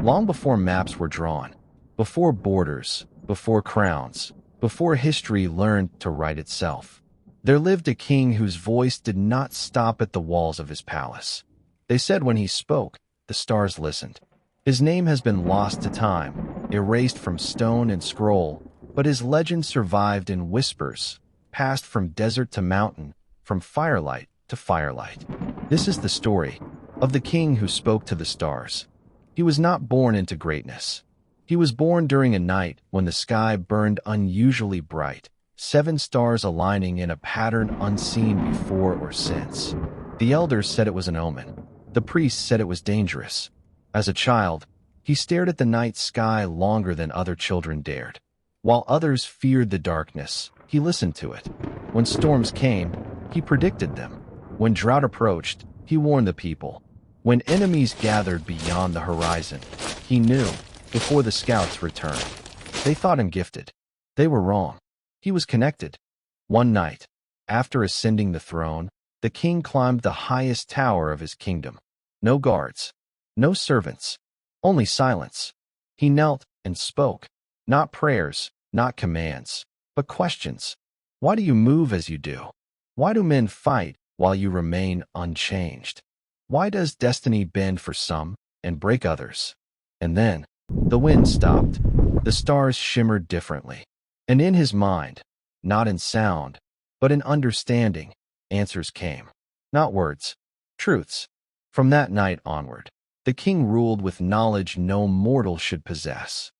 Long before maps were drawn, before borders, before crowns, before history learned to write itself, there lived a king whose voice did not stop at the walls of his palace. They said when he spoke, the stars listened. His name has been lost to time, erased from stone and scroll, but his legend survived in whispers, passed from desert to mountain, from firelight to firelight. This is the story of the king who spoke to the stars. He was not born into greatness. He was born during a night when the sky burned unusually bright, 7 stars aligning in a pattern unseen before or since. The elders said it was an omen. The priests said it was dangerous. As a child, he stared at the night sky longer than other children dared. While others feared the darkness, he listened to it. When storms came, he predicted them. When drought approached, he warned the people. When enemies gathered beyond the horizon, he knew before the scouts returned. They thought him gifted. They were wrong. He was connected. One night, after ascending the throne, the king climbed the highest tower of his kingdom. No guards, no servants, only silence. He knelt and spoke, not prayers, not commands, but questions. Why do you move as you do? Why do men fight while you remain unchanged? Why does destiny bend for some and break others? And then, the wind stopped. The stars shimmered differently. And in his mind, not in sound, but in understanding, answers came. Not words, truths. From that night onward, the king ruled with knowledge no mortal should possess.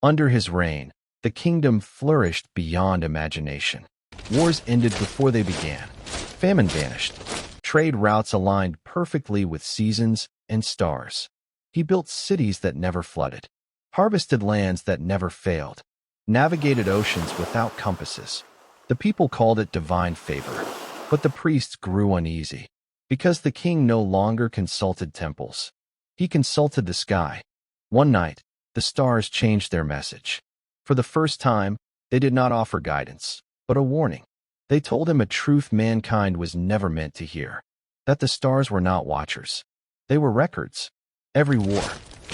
Under his reign, the kingdom flourished beyond imagination. Wars ended before they began. Famine vanished. Trade routes aligned perfectly with seasons and stars. He built cities that never flooded, harvested lands that never failed, navigated oceans without compasses. The people called it divine favor, but the priests grew uneasy because the king no longer consulted temples. He consulted the sky. One night, the stars changed their message. For the first time, they did not offer guidance, but a warning. They told him a truth mankind was never meant to hear, that the stars were not watchers. They were records. Every war,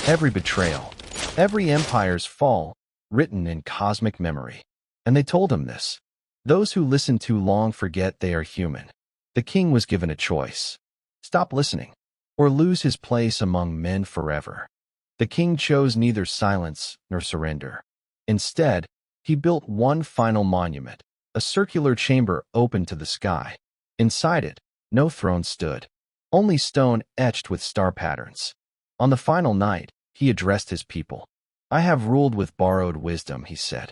every betrayal, every empire's fall, written in cosmic memory. And they told him this. Those who listen too long forget they are human. The king was given a choice. Stop listening, or lose his place among men forever. The king chose neither silence nor surrender. Instead, he built one final monument, a circular chamber open to the sky. Inside it, no throne stood, only stone etched with star patterns. On the final night, he addressed his people. I have ruled with borrowed wisdom, he said.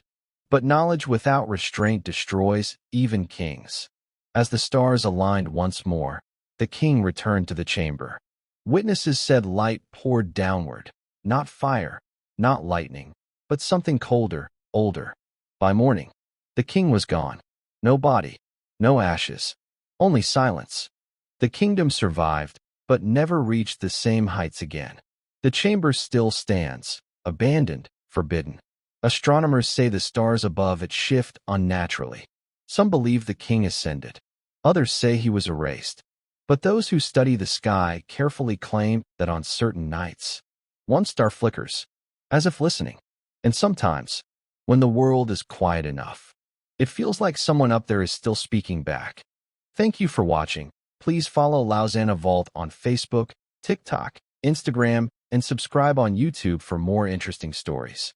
But knowledge without restraint destroys even kings. As the stars aligned once more, the king returned to the chamber. Witnesses said light poured downward, not fire, not lightning, but something colder, older. By morning, the king was gone. No body, no ashes, only silence. The kingdom survived, but never reached the same heights again. The chamber still stands, abandoned, forbidden. Astronomers say the stars above it shift unnaturally. Some believe the king ascended. Others say he was erased. But those who study the sky carefully claim that on certain nights, one star flickers, as if listening. And sometimes, when the world is quiet enough, it feels like someone up there is still speaking back. Thank you for watching. Please follow Lausanne Vault on Facebook, TikTok, Instagram, and subscribe on YouTube for more interesting stories.